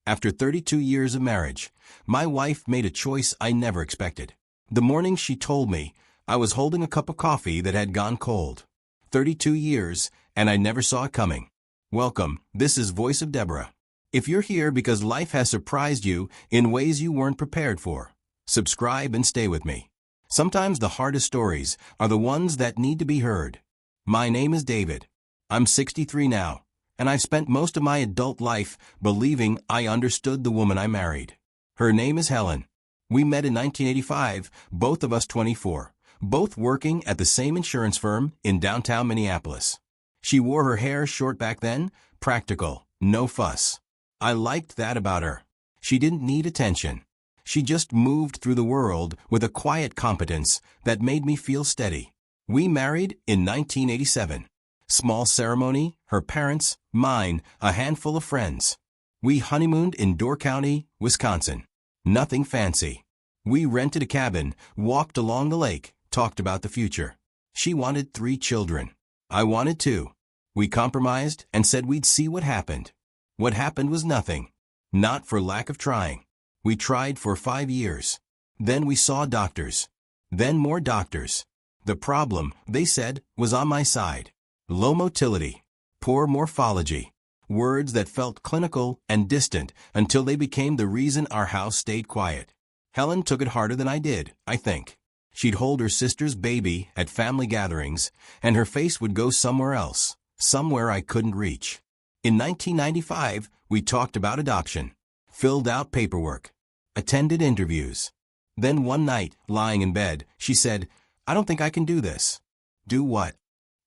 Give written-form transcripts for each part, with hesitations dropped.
After 32 years of marriage, my wife made a choice I never expected. The morning she told me, I was holding a cup of coffee that had gone cold. 32 years, and I never saw it coming. Welcome, this is Voice of Deborah. If you're here because life has surprised you in ways you weren't prepared for, subscribe and stay with me. Sometimes the hardest stories are the ones that need to be heard. My name is David. I'm 63 now, and I've spent most of my adult life believing I understood the woman I married. Her name is Helen. We met in 1985, both of us 24, both working at the same insurance firm in downtown Minneapolis. She wore her hair short back then, practical, no fuss. I liked that about her. She didn't need attention. She just moved through the world with a quiet competence that made me feel steady. We married in 1987. Small ceremony, her parents, mine, a handful of friends. We honeymooned in Door County, Wisconsin. Nothing fancy. We rented a cabin, walked along the lake, talked about the future. She wanted 3 children. I wanted 2. We compromised and said we'd see what happened. What happened was nothing. Not for lack of trying. We tried for 5 years. Then we saw doctors. Then more doctors. The problem, they said, was on my side. Low motility. Poor morphology. Words that felt clinical and distant until they became the reason our house stayed quiet. Helen took it harder than I did, I think. She'd hold her sister's baby at family gatherings, and her face would go somewhere else, somewhere I couldn't reach. In 1995, we talked about adoption, filled out paperwork, attended interviews. Then one night, lying in bed, she said, "I don't think I can do this." "Do what?"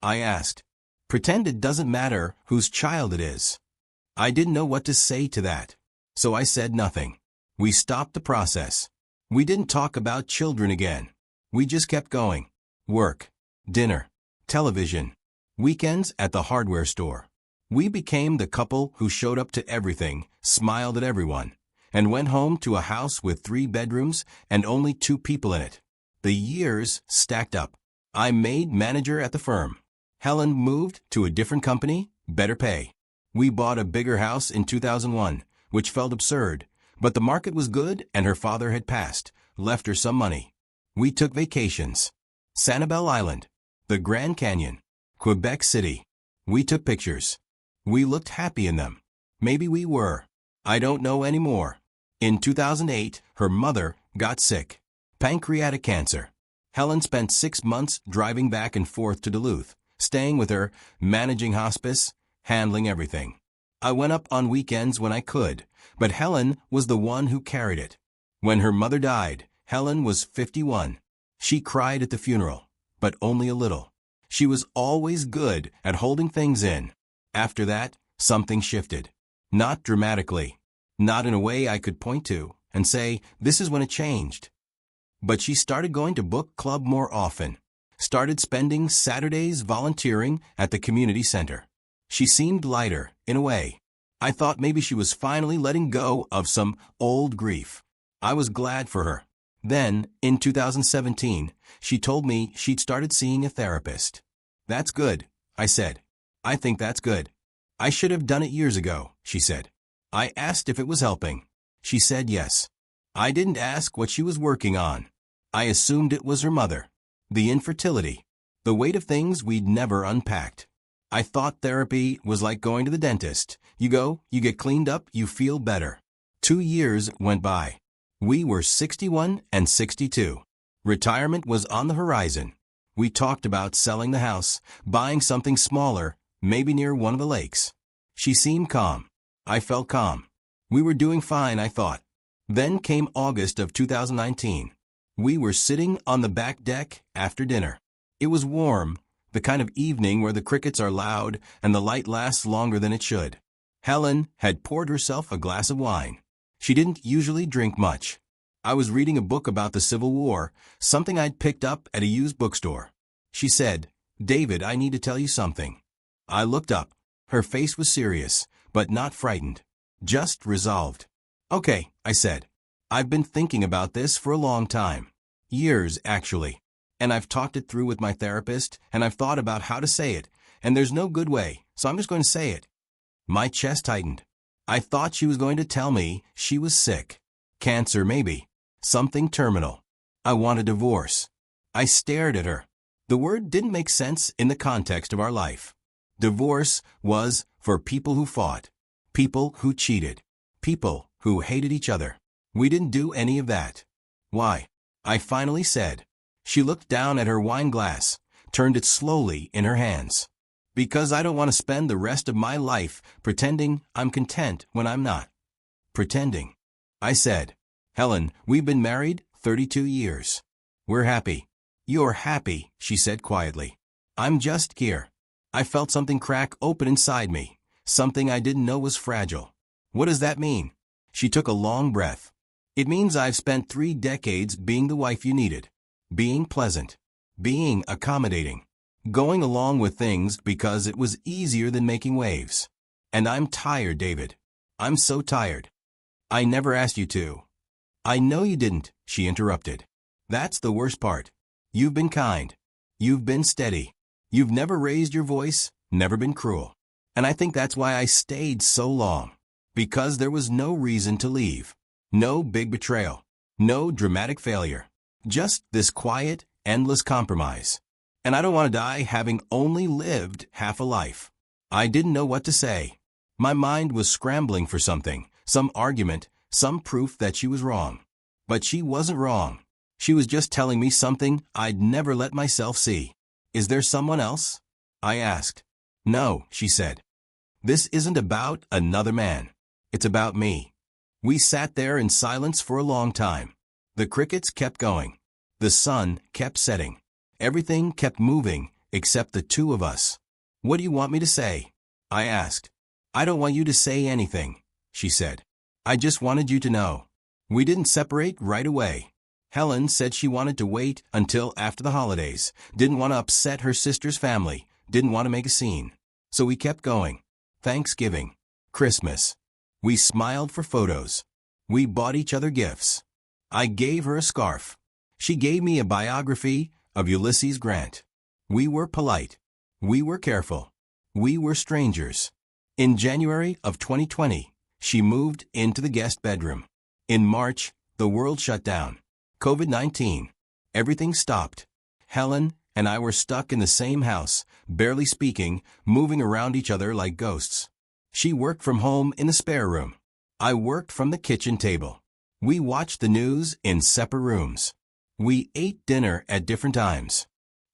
I asked. "Pretend it doesn't matter whose child it is." I didn't know what to say to that, so I said nothing. We stopped the process. We didn't talk about children again. We just kept going. Work, dinner, television, weekends at the hardware store. We became the couple who showed up to everything, smiled at everyone, and went home to a house with 3 bedrooms and only 2 people in it. The years stacked up. I made manager at the firm. Helen moved to a different company, better pay. We bought a bigger house in 2001, which felt absurd, but the market was good and her father had passed, left her some money. We took vacations. Sanibel Island, the Grand Canyon, Quebec City. We took pictures. We looked happy in them. Maybe we were. I don't know anymore. In 2008, her mother got sick. Pancreatic cancer. Helen spent 6 months driving back and forth to Duluth, staying with her, managing hospice, handling everything. I went up on weekends when I could, but Helen was the one who carried it. When her mother died, Helen was 51. She cried at the funeral, but only a little. She was always good at holding things in. After that, something shifted. Not dramatically. Not in a way I could point to and say, this is when it changed. But she started going to book club more often. Started spending Saturdays volunteering at the community center. She seemed lighter, in a way. I thought maybe she was finally letting go of some old grief. I was glad for her. Then, in 2017, she told me she'd started seeing a therapist. "That's good," I said. "I think that's good." "I should have done it years ago," she said. I asked if it was helping. She said yes. I didn't ask what she was working on. I assumed it was her mother. The infertility. The weight of things we'd never unpacked. I thought therapy was like going to the dentist. You go, you get cleaned up, you feel better. 2 years went by. We were 61 and 62. Retirement was on the horizon. We talked about selling the house, buying something smaller, maybe near one of the lakes. She seemed calm. I felt calm. We were doing fine, I thought. Then came August of 2019. We were sitting on the back deck after dinner. It was warm, the kind of evening where the crickets are loud and the light lasts longer than it should. Helen had poured herself a glass of wine. She didn't usually drink much. I was reading a book about the Civil War, something I'd picked up at a used bookstore. She said, "David, I need to tell you something." I looked up. Her face was serious, but not frightened. Just resolved. "Okay," I said. "I've been thinking about this for a long time. Years, actually. And I've talked it through with my therapist, and I've thought about how to say it, and there's no good way, so I'm just going to say it." My chest tightened. I thought she was going to tell me she was sick. Cancer maybe. Something terminal. I want a divorce. I stared at her. The word didn't make sense in the context of our life. Divorce was for people who fought, people who cheated, people who hated each other. We didn't do any of that. Why? I finally said. She looked down at her wine glass, turned it slowly in her hands. Because I don't want to spend the rest of my life pretending I'm content when I'm not. Pretending. I said, Helen, we've been married 32 years. We're happy. You're happy, she said quietly. I'm just here. I felt something crack open inside me, something I didn't know was fragile. What does that mean? She took a long breath. It means I've spent 3 decades being the wife you needed, being pleasant, being accommodating, going along with things because it was easier than making waves. And I'm tired, David. I'm so tired. I never asked you to. I know you didn't, she interrupted. That's the worst part. You've been kind. You've been steady. You've never raised your voice, never been cruel. And I think that's why I stayed so long. Because there was no reason to leave. No big betrayal. No dramatic failure. Just this quiet, endless compromise. And I don't want to die having only lived half a life. I didn't know what to say. My mind was scrambling for something, some argument, some proof that she was wrong. But she wasn't wrong. She was just telling me something I'd never let myself see. Is there someone else? I asked. No, she said. This isn't about another man. It's about me. We sat there in silence for a long time. The crickets kept going. The sun kept setting. Everything kept moving except the two of us. What do you want me to say? I asked. I don't want you to say anything, she said. I just wanted you to know. We didn't separate right away. Helen said she wanted to wait until after the holidays, didn't want to upset her sister's family, didn't want to make a scene. So we kept going. Thanksgiving. Christmas. We smiled for photos. We bought each other gifts. I gave her a scarf. She gave me a biography of Ulysses Grant. We were polite. We were careful. We were strangers. In January of 2020, she moved into the guest bedroom. In March, the world shut down. COVID-19. Everything stopped. Helen and I were stuck in the same house, barely speaking, moving around each other like ghosts. She worked from home in the spare room. I worked from the kitchen table. We watched the news in separate rooms. We ate dinner at different times.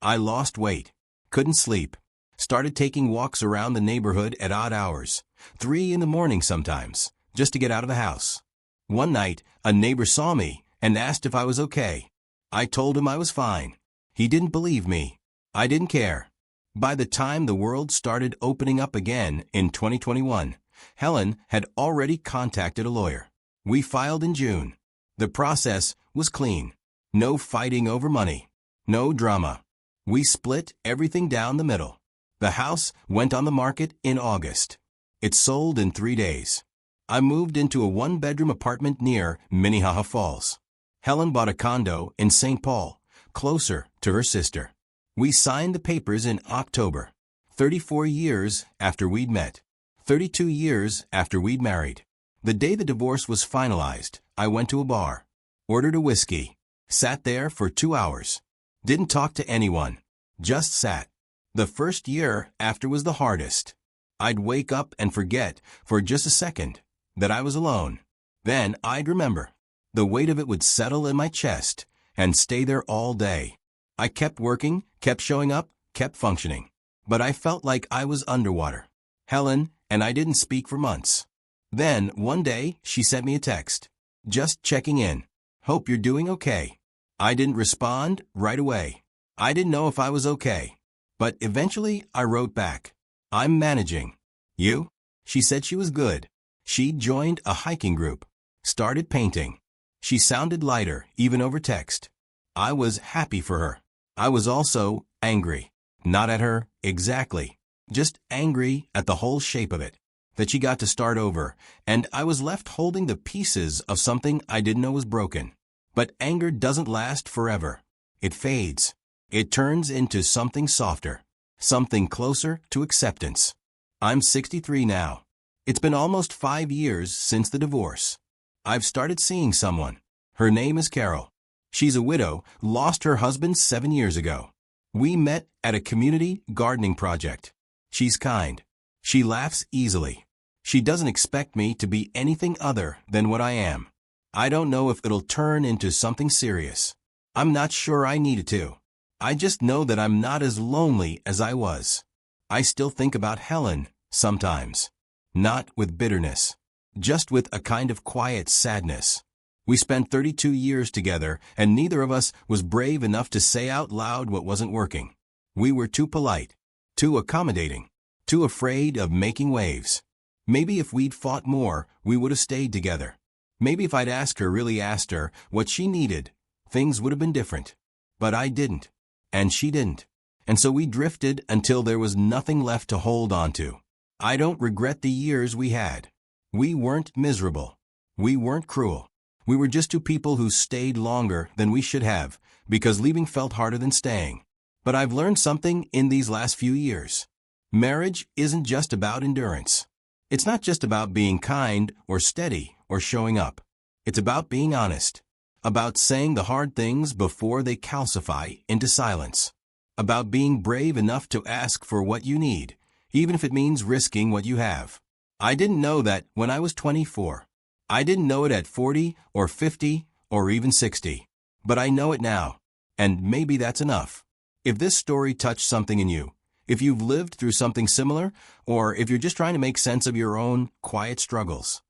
I lost weight. Couldn't sleep. Started taking walks around the neighborhood at odd hours, 3 in the morning sometimes, just to get out of the house. One night, a neighbor saw me and asked if I was okay. I told him I was fine. He didn't believe me. I didn't care. By the time the world started opening up again in 2021, Helen had already contacted a lawyer. We filed in June. The process was clean. No fighting over money. No drama. We split everything down the middle. The house went on the market in August. It sold in 3 days. I moved into a 1-bedroom apartment near Minnehaha Falls. Helen bought a condo in St. Paul, closer to her sister. We signed the papers in October, 34 years after we'd met, 32 years after we'd married. The day the divorce was finalized, I went to a bar, ordered a whiskey, sat there for 2 hours. Didn't talk to anyone, just sat. The first year after was the hardest. I'd wake up and forget for just a second that I was alone. Then I'd remember. The weight of it would settle in my chest and stay there all day. I kept working, kept showing up, kept functioning. But I felt like I was underwater. Helen and I didn't speak for months. Then, one day, she sent me a text. Just checking in. Hope you're doing okay. I didn't respond right away. I didn't know if I was okay. But eventually, I wrote back. I'm managing. You? She said she was good. She'd joined a hiking group. Started painting. She sounded lighter, even over text. I was happy for her. I was also angry. Not at her, exactly. Just angry at the whole shape of it. That she got to start over, and I was left holding the pieces of something I didn't know was broken. But anger doesn't last forever. It fades. It turns into something softer. Something closer to acceptance. I'm 63 now. It's been almost 5 years since the divorce. I've started seeing someone. Her name is Carol. She's a widow, lost her husband 7 years ago. We met at a community gardening project. She's kind. She laughs easily. She doesn't expect me to be anything other than what I am. I don't know if it'll turn into something serious. I'm not sure I need it to. I just know that I'm not as lonely as I was. I still think about Helen, sometimes. Not with bitterness. Just with a kind of quiet sadness. We spent 32 years together, and neither of us was brave enough to say out loud what wasn't working. We were too polite, too accommodating, too afraid of making waves. Maybe if we'd fought more, we would have stayed together. Maybe if I'd really asked her what she needed, things would have been different. But I didn't. And she didn't. And so we drifted until there was nothing left to hold on to. I don't regret the years we had. We weren't miserable. We weren't cruel. We were just two people who stayed longer than we should have, because leaving felt harder than staying. But I've learned something in these last few years. Marriage isn't just about endurance. It's not just about being kind or steady or showing up. It's about being honest. About saying the hard things before they calcify into silence. About being brave enough to ask for what you need, even if it means risking what you have. I didn't know that when I was 24. I didn't know it at 40 or 50 or even 60. But I know it now. And maybe that's enough. If this story touched something in you, if you've lived through something similar, or if you're just trying to make sense of your own quiet struggles,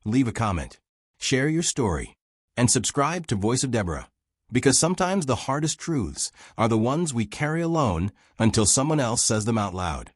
leave a comment, share your story, and subscribe to Voice of Deborah. Because sometimes the hardest truths are the ones we carry alone until someone else says them out loud.